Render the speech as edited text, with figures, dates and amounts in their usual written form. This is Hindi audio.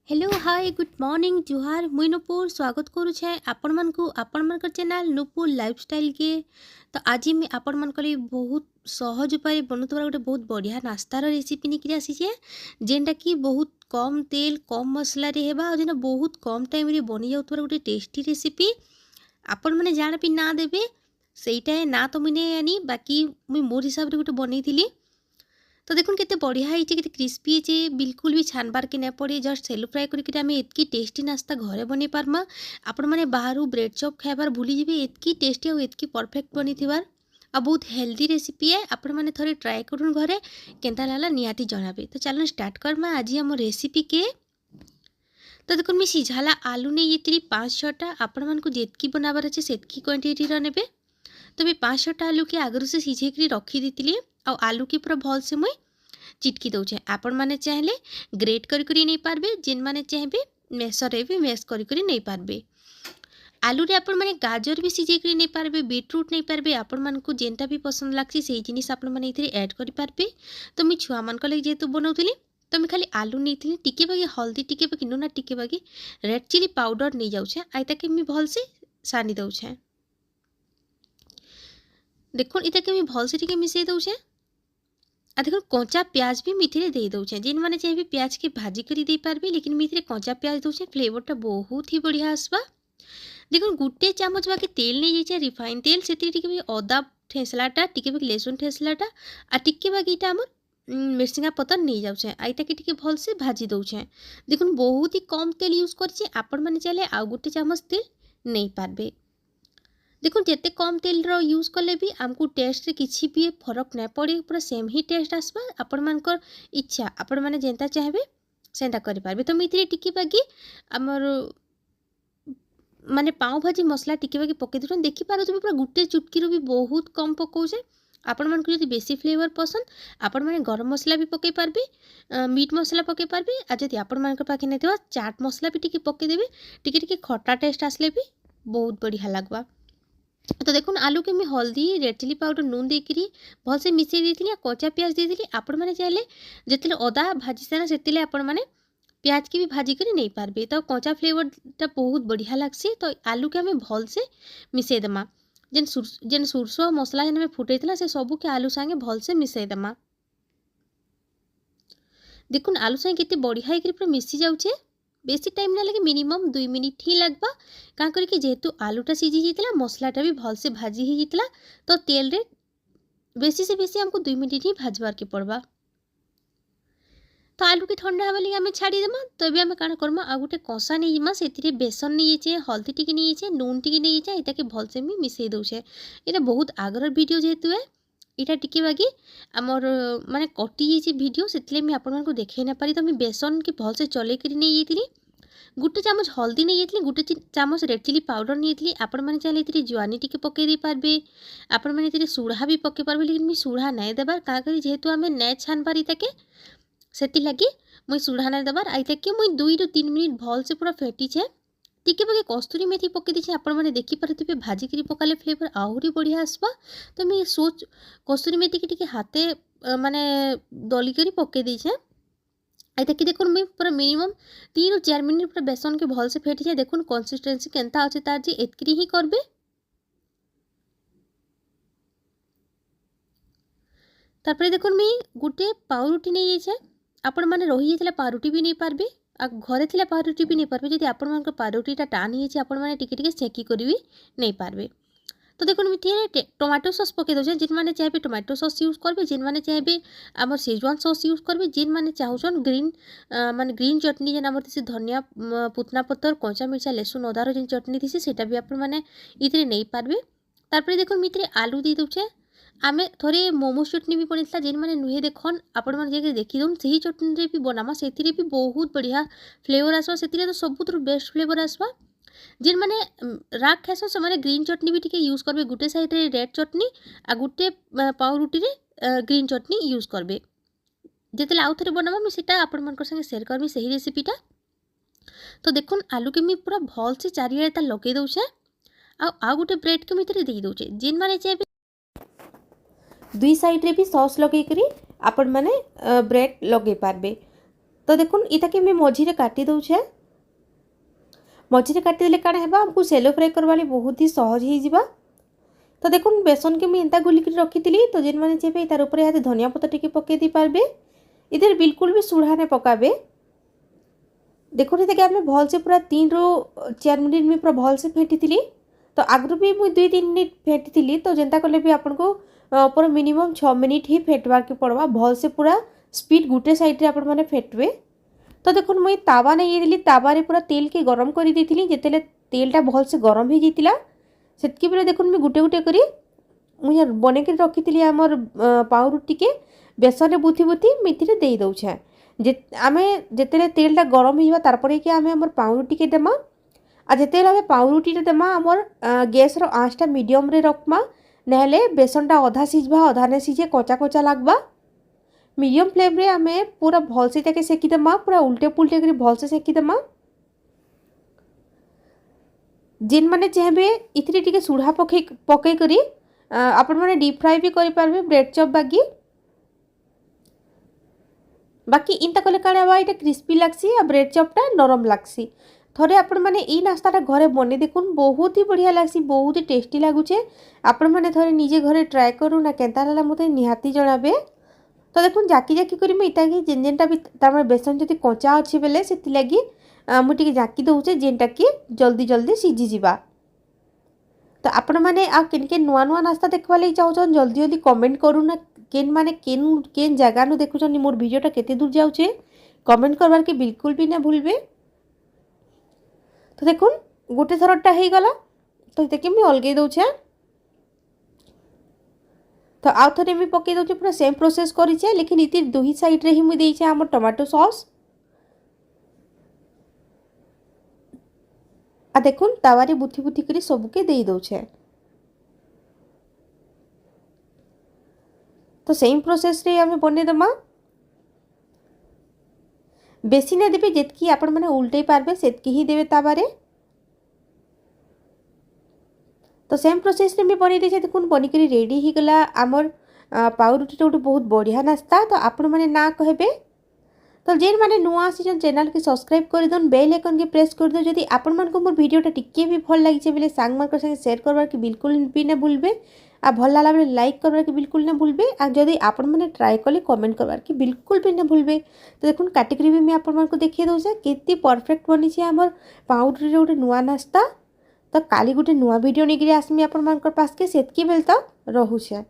हेलो हाय गुड मॉर्निंग जुहार मुई नुपुर स्वागत करुछे आपण मानकु आपण मानकर चैनल नुपुर लाइफस्टाइल के। तो आज मैं आपण मानकर बहुत सहज उपाय बनूथबार गोटे बहुत बढ़िया नास्तार रेसिपी निकरी आसीचे जेनटा कि बहुत कम तेल कम मसला रे हेबा और जेना बहुत कम टाइम रे बनी जाउथबार गोटे टेस्टी रेसिपी। आपण माने जान भी ना देबे सेटा ना तो मुझे आनी बाकी मुई मोर हिसाब रे गोटे बनईथिली। तो देखुन केते बढ़िया है केते क्रिस्पी है बिल्कुल भी छानबार के ना पड़े जस्ट सेलो फ्राए करके आम एतकी टेस्टी नास्ता घरे बनी पार्मा। आपण मैंने बाहर ब्रेड चॉप खाइबार भूली जी एतकी टेस्टी और एतकी परफेक्ट बनी थीबार आ बहुत हेल्दी रेसिपी है। आपण मैंने थोड़े ट्राए करूँ घरे केनता लागला निहाती जनाबे। तो चलो स्टार्ट करमा आज आम रेसिपी के। तो देखो मैं सीझाला आलू नहीं ये 5-6टा आपण मानकु जेतकी बनाबार अच्छे सेतकी क्वांटिटी नेबे। तो मैं 5-6टा आलू के आगु से सीझेक रखी दी और आलू की पूरा भल से मुई चिटकी दौचे। आपण मैंने चाहले ग्रेट करी नहीं पारबे जिन मैंने चाहबे मेसरे भी मेस करी नहीं पारबे। आलू रे आपण मैंने गाजर भी सीझेक नहीं पारबे बीटरूट नहीं पारबे आपण मानकु जेनटा भी पसंद लागसी सेही जिनिस आपण मैंने इथरे ऐड करि पारबे। तो मैं छुआ मान लगे जेहेतु बनाउथली तो मैं खाली आलू नहीं टिके बागी हल्दी टिके बागी नुना टिके बागी रेड चिली पाउडर नहीं जाऊे आइता के मैं भल से सानी दौचे। देखो इता के मैं भल से टिके मिसई दौचे। आ देखो कच्चा प्याज भी मिथिरे दे दौचे जिन मैंने चाहिए प्याज के भाजी करी दे पारबे लेकिन मिथिरे कच्चा प्याज दौचे फ्लेवरटा बहुत ही बढ़िया आसबा। देखो गुटे चामच बाकी तेल नहीं जाइए रिफाइन तेल से टिके अदा ठेसलाटा टिके बाकी लेसुन ठेसलाटा आ टिके बाकीटा आमर मिर्चिंगा पतर नहीं जाऊे आईटा के टिके भल से भाजी दौचे। देखो बहुत ही कम तेल यूज करछे आपण माने चाहे आउ गुटे चामच तेल नहीं पारबे। देखो जिते कम तेल यूज कले भी आमको टेस्ट रे किसी भी फरक ना पड़े पूरा सेम ही टेस्ट आसबा। आपण मानकर इच्छा आपण माने जेंता चाहबे सेंता करि पारबे। तो मिथिरे टिकी बागी आमर माने पाव भाजी मसला टिकी बागी पके दिछन देखि पारो पूरा गुटे चुटकी भी बहुत कम पकाउछे। आपण मानकु जदि बेसी फ्लेवर पसंद आपण माने गरम मसला भी पके पारबे मीट मसला पके पारबे आ जदि आपण मानकर पाखे नै थिबा चाट मसला भी टिके पके देबे टिके खट्टा टेस्ट आसले भी बहुत बढ़िया लागबा। तो देखो आलू के मैं हल्दी रेड चिली पाउडर नून देकरी भल से मिसई देती कच्चा प्याज देती आपण मैंने चाहले जिते अदा भाजी सारा से आपण मैंने प्याज की भी भाजी कर नहीं पारबे। तो कच्चा फ्लेवरटा बहुत बढ़िया लगसी। तो आलू के हमें भल से मिसई देमा जेन सुरसो मसला जेन फुटेला से सबू के आलू संगे भल से मिसई देमा। देखो आलू संगे केते बढ़िया पूरा मिसी जाऊे बेसी टाइम ना लगे मिनिमम 2 मिनिट ही लगवा क्या करके जेहेतु आलूटा सीझी जाता मसलाटा भी भल से भाजी ही जाता तो तेल रे बेसी से बेसी हमको 2 मिनिट ही भाजबार के पड़वा। तो आलू के ठंडा हवा लगे आम छाड़ीदेमा। तो ये आम कण करमा आ गोटे कषा नहीं जिमा से बेसन नहीं जाइए हल्दी टिके नहीं जाइए नून टिके नहीं जाइए इटा के भल से भी मिसई दौचे। यहाँ बहुत आगर वीडियो जेहेतु है इटा टिके बागी आमर माने कटि जाइए वीडियो से मुझे आपको देखे ना पारी। तो मैं बेसन के भल से चल कर नहीं जाइए गुटे चामच हल्दी नहीं जाइए गुटे चामच रेड चिली पाउडर नहीं जाइए आपण मैंने चाहे जुआनी टिके पकई दे पारबे आपण मैंने सुढ़ा भी पकई पारबे लेकिन मुझे सुढ़ा नहीं देबार क्या करी जेहेतु आम नहीं छान पारी ताके से लगी मुई सुढ़ा नहीं देबार आई ताके मुई 2 ରୁ 3 मिनिट भल से पूरा फेटिछे टिके बाकी कस्तूरी मेथी पकई दीछे आपण मैंने देखी पारे भाजी करी पकाले फ्लेवर आहरी बढ़िया आसबा। तो मैं सोच कस्तूरी मेथी के टिके हाथे माने दली करी पकई दीछे आई ताकि देखो मैं पूरा मिनिमम 3 ରୁ 4 मिनिट पूरा बेसन के भल से फेटी जाए। देखो कंसिस्टेंसी केनता अच्छे तार जे एतकरी ही करबे। तारपरे देखो मैं गोटे पाउरुटी नहीं जाइए आपण मैंने रही जाता पाउरुटी भी नहीं पारबे आ घरे थिला पाउरुटी भी नहीं पारबे जदि आपण मानकर पाउरुटीटा टाण ही आपण मैंने टिके सेकी करी भी नहीं पारबे। तो देखो मिठे टमाटो सॉस पके दौचे जिन मैंने चाहे टमाटो सॉस यूज करेंगे जिन मैंने चाहे आम शेजवान सॉस यूज करेंगे जिन मैंने चाहून ग्रीन माने ग्रीन चटनी जेन आम धनिया पुतना पतर कंचा मिर्चा लेसुन अदार जेन चटनी थी सेटा भी आपण मैंने इतने नहीं पारबे। तारपरे देखो मित्रे आलू दे दौचे आम थोड़े मोमोज चटनी भी पड़ता जिन मैंने नुहे देखन आपण मैंने देखी दौन से चटनी भी बनामा से भी बहुत बढ़िया फ्लेवर आसवा से तो सबुठ बेस्ट फ्लेवर आसवा। जिन मैंने राग खासन से मैंने ग्रीन चटनी भी टिके यूज करबे गुटे साइड रे रेड चटनी आ गुटे पाउरुटी रे ग्रीन चटनी यूज करबे जेते आउ थे बनाबा मैं सेटा आपण मानकर संगे शेयर करबी सही रेसिपीटा। तो देखुन आलू के मैं पूरा भल से चारियाडे ता लगे दौचे आ गुटे ब्रेड के मित्र दे दौचे जिन मैंने चाहे 2 साइड रे भी सॉस लगे करी आपण माने ब्रेड लगे पारबे। तो देखुन इटा के मझी काटी दौछे मझी काटिदेले काଣା हेबा हमको सेलो फ्राई करवा बहुत ही सहज हो जावा। तो देखुन बेसन के मुझे गुलिक रखी तो जेन मैंने चाहिए तार ऊपर यहाँ धनिया पत्ता टी पकई दी पारे इधर बिल्कुल भी सुढ़ा नहीं पकाबे। देखो ये आम भल से पूरा 3 ରୁ 4 मिनिट में पूरा भल से फेंटी थी। तो आगु भी मुझे 2-3 मिनिट फेंटी थी तो जेनता कले भी आपन को पूरा मिनिमम 6 मिनिट ही फेटवार के पड़वा भल से पूरा स्पीड गुटे साइड आपण मैंने फेटवे। तो देखो मुझे तावा नहीं देली तावा पूरा तेल के गरम कर दी जिते तेलटा भल से गरम हो जाता से बेले देखो मुझे गुटे गुटे करी मुझे बनई रखी आमर पाउरुटी के बेसन बुथी बुथी मिथिरे दे दौछे आम जिते तेलटा गरम हो तारपर कि आम आम पाउरुटी के देमा आ जिते आम पाउरुटी देमा आमर गैस आँचटा मीडियम रे रखमा नहले बेसनटा अधा सीझबा अधा नहीं सीझे कचा कचा लगवा। मीडियम फ्लेम रे आम पूरा भल से सेकीदेमा पूरा उल्टे पुल्टे कर भल से सेकीदेमा। जेन मैंने चाहिए इतने टी सुढ़ा पकई करी आपण मैंने डीप फ्राई भी करें ब्रेड चॉप बाकी इनता कले काण हवा ये क्रिस्पी लगसी आ ब्रेड चॉपटा नरम लगसी। थोड़े आपण मैंने ई नास्ताटा घरे बने देखुन बहुत ही बढ़िया लगसी बहुत ही टेस्टी लगुचे। आपण मैंने थोड़े निजे घरे ट्राए करू ना केनता लागला मते निहाती जणाबे। तो देखुन जाकी जाकी करी मैं इटा कि जेन जेनटा भी तार बेसन जदि कचा अच्छे बेले से लगी मुझे जाकी दौचे जेनटा कि जल्दी जल्दी सीझी जावा। तो आपण मैंने के नुआ नुआ नास्ता देखवा लगी चाहून जल्दी जल्दी कमेंट करू ना केन माने केन जगह नु देखुछन मोर वीडियोटा केते दूर जाउछे कमेंट करवार के बिल्कुल भी ना भूलबे। तो देखुन गोटे थरटा हो गला तो ये मुझे अलगई दौछे। तो आउ थे मुझे पकई दौचे पूरा सेम प्रोसेस करें लेकिन इति दुही साइड रे ही मुझे देइछे आम टमाटो सॉस आ देखुन तावारे बुथी बुथी करी सबके दे दौछे। तो सेम प्रोसेस रे आम बनेदेमा बेसी ना देवे जितकी आपण मैंने उल्टे पारबे सेतकी ही देवे तावारे। तो सेम प्रोसेस रे मैं बनी देछे देखुन बनिक रेडी ही गला आमर पाउरुटी गोटे बहुत बढ़िया नास्ता। तो आपण मैंने ना कहबे तो जेन मैंने नुआ आसी चैनल के सब्सक्राइब कर दन बेल आइकन के प्रेस कर दो। जदि आपण मानको मोर वीडियोटा टिके भी भल लागिছে बेले सांग मान संगे शेयर करबार के बिल्कुल भी ना भूलबे आ भल लागला बेले लाइक करबार के बिल्कुल ना भूलबे आ जदि आपण माने ट्राई कले कमेंट करबार के बिल्कुल भी ना भूलबे। तो देखुन कैटेगरी भी मैं आपण मानको देखिए दउसे केते परफेक्ट बनी छे हमर पाउडर रे गोटे नुआ नास्ता। तो काली गोटे नुआ वीडियो नेगिरी आसमी आपण मानकर पास के सेतकी बेल तो रहुछे।